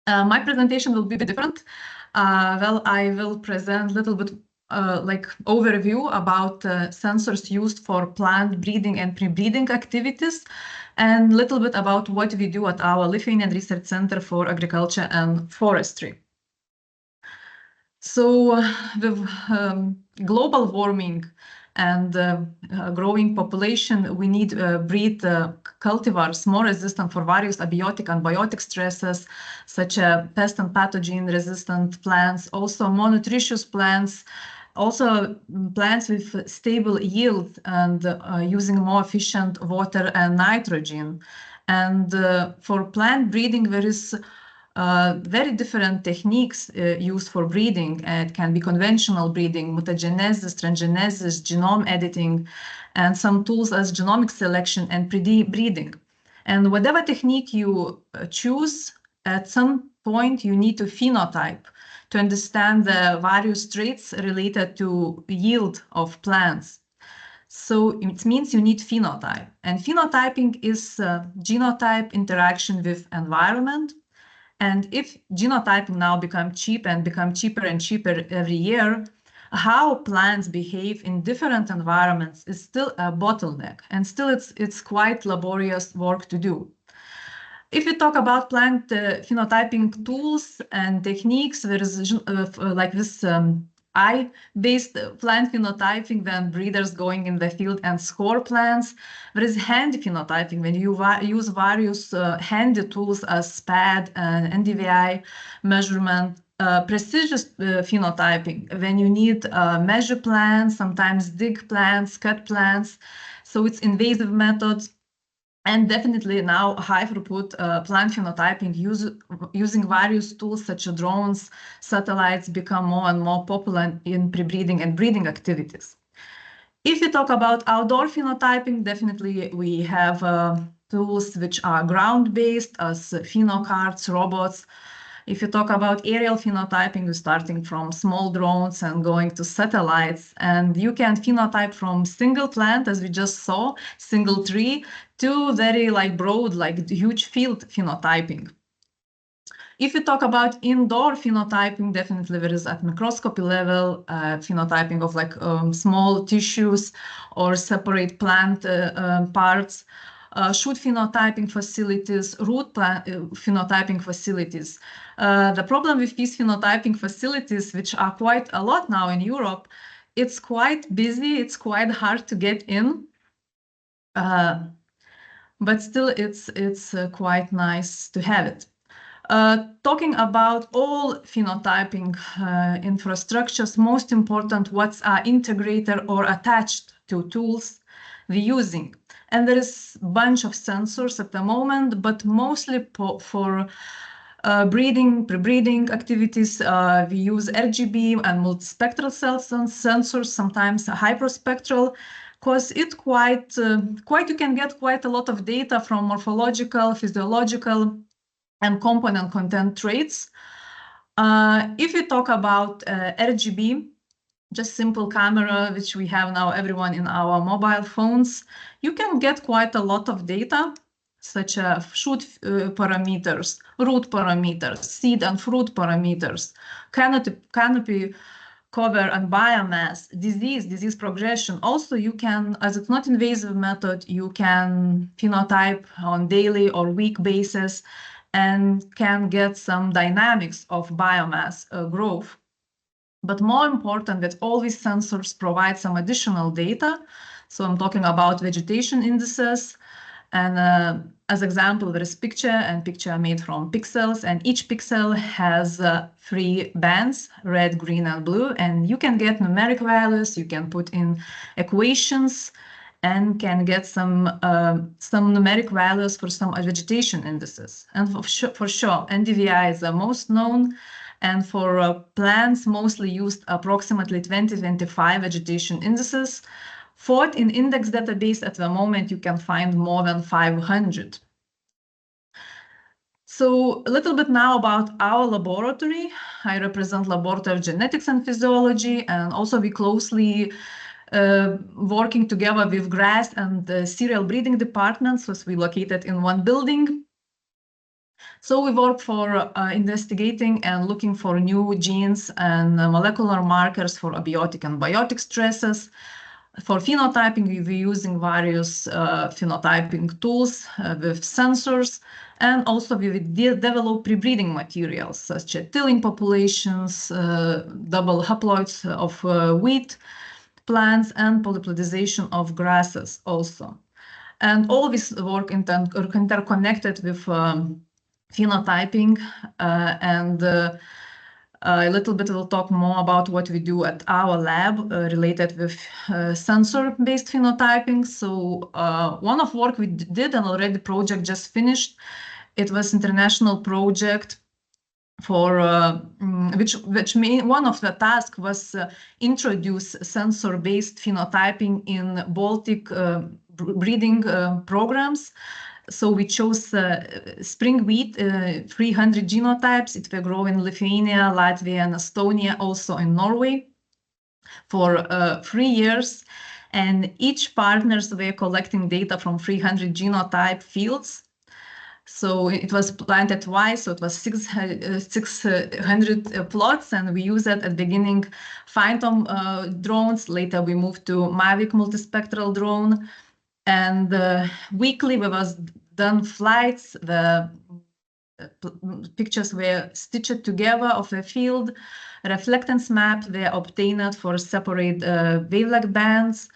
My presentation will be a bit different. Well, I will present a little bit like overview about sensors used for plant breeding and pre-breeding activities, and a little bit about what we do at our Lithuanian Research Center for Agriculture and Forestry. So with global warming and growing population, we need breed cultivars more resistant for various abiotic and biotic stresses, such as pest and pathogen resistant plants, also more nutritious plants, also plants with stable yield and using more efficient water and nitrogen. And for plant breeding, there is very different techniques used for breeding. It can be conventional breeding, mutagenesis, transgenesis, genome editing, and some tools as genomic selection and pre-breeding. And whatever technique you choose, at some point you need to phenotype to understand the various traits related to yield of plants. So it means you need phenotype. And phenotyping is genotype interaction with environment. And if genotyping now become cheaper and cheaper every year, how plants behave in different environments is still a bottleneck, and still it's quite laborious work to do. If we talk about plant phenotyping tools and techniques, there is like this eye-based plant phenotyping, when breeders going in the field and score plants. There is hand phenotyping, when you use various hand tools as SPAD and NDVI measurement. Precision phenotyping, when you need measure plants, sometimes dig plants, cut plants. So it's invasive methods. And definitely now high-throughput plant phenotyping using various tools such as drones, satellites become more and more popular in pre-breeding and breeding activities. If we talk about outdoor phenotyping, definitely we have tools which are ground-based as phenocards, robots. If you talk about aerial phenotyping, you're starting from small drones and going to satellites, and you can phenotype from single plant, as we just saw, single tree, to very like broad, like huge field phenotyping. If you talk about indoor phenotyping, definitely there is at microscopy level phenotyping of like small tissues or separate plant parts. Shoot phenotyping facilities, root phenotyping facilities. The problem with these phenotyping facilities, which are quite a lot now in Europe, it's quite busy, it's quite hard to get in, but still it's quite nice to have it. Talking about all phenotyping infrastructures, most important, what's integrated or attached to tools we're using. And there is a bunch of sensors at the moment, but mostly for breeding, pre-breeding activities, we use RGB and multispectral sensors, sometimes hyperspectral, because it you can get quite a lot of data from morphological, physiological, and component content traits. If we talk about RGB, just simple camera, which we have now everyone in our mobile phones, you can get quite a lot of data, such as shoot parameters, root parameters, seed and fruit parameters, canopy cover and biomass, disease progression. Also, you can, as it's not invasive method, you can phenotype on daily or week basis and can get some dynamics of biomass growth. But more important, that all these sensors provide some additional data. So I'm talking about vegetation indices. And as example, there is picture, and picture made from pixels, and each pixel has 3 bands, red, green, and blue. And you can get numeric values, you can put in equations, and can get some numeric values for some vegetation indices. And for sure, NDVI is the most known. And for plants, mostly used approximately 20-25 vegetation indices. For in index database, at the moment, you can find more than 500. So a little bit now about our laboratory. I represent Laboratory of Genetics and Physiology, and also we closely working together with grass and the cereal breeding departments, as we located in one building. So we work for investigating and looking for new genes and molecular markers for abiotic and biotic stresses. For phenotyping, we're using various phenotyping tools with sensors, and also we develop pre-breeding materials such as tilling populations, double haploids of wheat plants, and polyplodization of grasses also. And all this work interconnected with phenotyping, and a little bit we'll talk more about what we do at our lab related with sensor-based phenotyping. So one of work we did, and already project just finished, it was international project for one of the tasks was introduce sensor-based phenotyping in Baltic breeding programs. So we chose spring wheat, 300 genotypes. It will grow in Lithuania, Latvia, and Estonia, also in Norway, for 3 years. And each partners were collecting data from 300 genotype fields. So it was planted twice, so it was 600 plots, and we used it at the beginning Phantom drones. Later we moved to Mavic multispectral drone. And weekly we was done flights. The pictures were stitched together of a field. Reflectance maps were obtained for separate wavelength bands.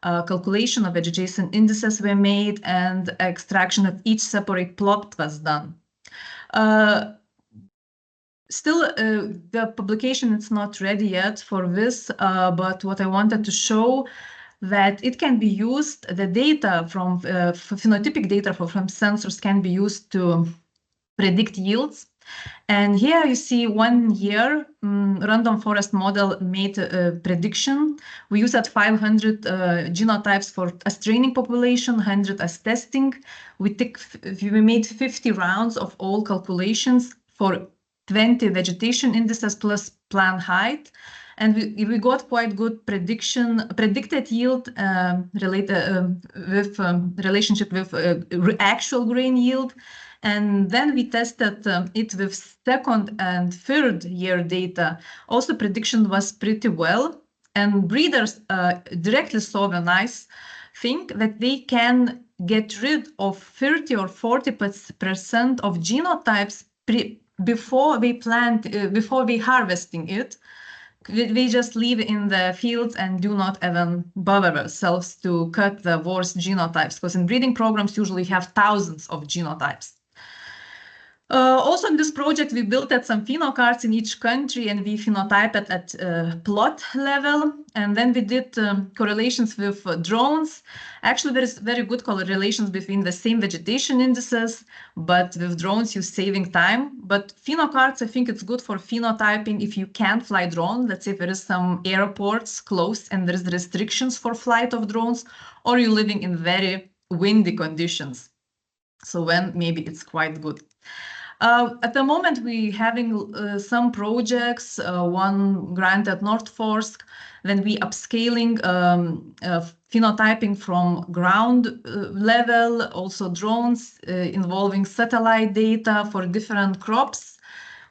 Calculation of adjacent indices were made, and extraction of each separate plot was done. Still, the publication is not ready yet for this, but what I wanted to show that it can be used, the data from phenotypic data from sensors can be used to predict yields. And here you see 1 year random forest model made a prediction. We used 500 genotypes for as training population, 100 as testing. We made 50 rounds of all calculations for 20 vegetation indices plus plant height. And we got quite good predicted yield with relationship with actual grain yield. And then we tested it with second and third year data. Also, prediction was pretty well. And breeders directly saw the nice thing that they can get rid of 30 or 40% of genotypes before they harvesting it. We just live in the fields and do not even bother ourselves to cut the worst genotypes, because in breeding programs usually have thousands of genotypes. Also in this project, we built some phenocards in each country, and we phenotyped at plot level. And then we did correlations with drones. Actually, there is very good correlations between the same vegetation indices, but with drones, you're saving time. But phenocards, I think it's good for phenotyping if you can't fly drone. Let's say if there is some airports close and there's restrictions for flight of drones, or you're living in very windy conditions. So then maybe it's quite good. At the moment, we're having some projects, one grant at North Forsk, then we upscaling phenotyping from ground level, also drones involving satellite data for different crops.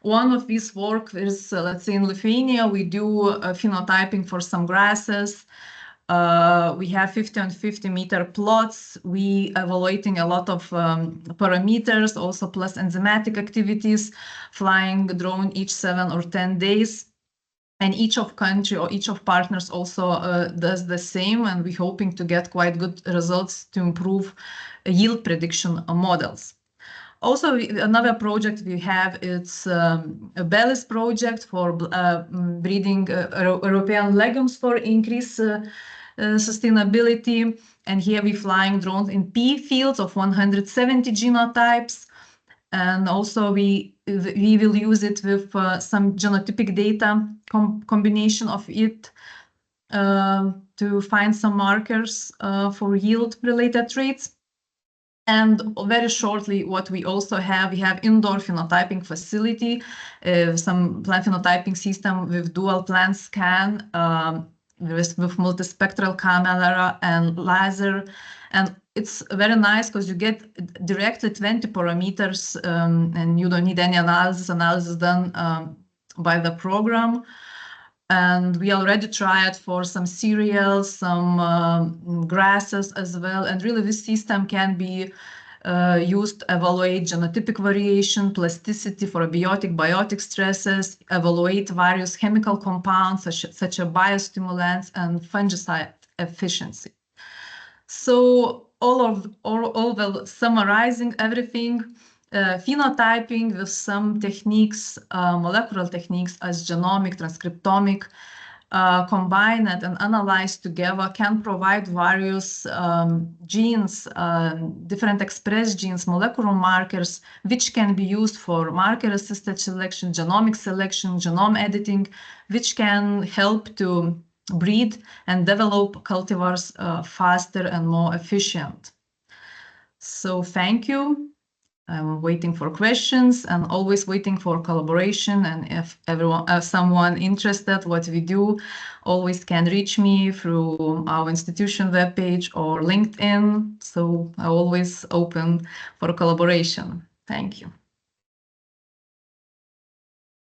One of these work is, let's say in Lithuania, we do phenotyping for some grasses. We have 50 and 50 meter plots. We evaluating a lot of parameters, also plus enzymatic activities, flying the drone each 7 or 10 days. And each of country or each of partners also does the same. And we're hoping to get quite good results to improve yield prediction models. Also, another project we have, it's a Bellis project for breeding European legumes for increased sustainability. And here we're flying drones in pea fields of 170 genotypes. And also we will use it with some genotypic data combination of it to find some markers for yield-related traits. And very shortly, what we also have, we have indoor phenotyping facility, some plant phenotyping system with dual plant scan, with multispectral camera and laser. And it's very nice because you get directly 20 parameters and you don't need any analysis done by the program. And we already tried for some cereals, some grasses as well. And really this system can be used to evaluate genotypic variation, plasticity for abiotic, biotic stresses, evaluate various chemical compounds such as biostimulants and fungicide efficiency. So all the summarizing everything, phenotyping with some techniques, molecular techniques as genomic, transcriptomic, combined and analyzed together can provide various genes, different expressed genes, molecular markers, which can be used for marker-assisted selection, genomic selection, genome editing, which can help to breed and develop cultivars faster and more efficient. So thank you. I'm waiting for questions and always waiting for collaboration. And if someone interested what we do, always can reach me through our institution webpage or LinkedIn. So I'm always open for collaboration. Thank you.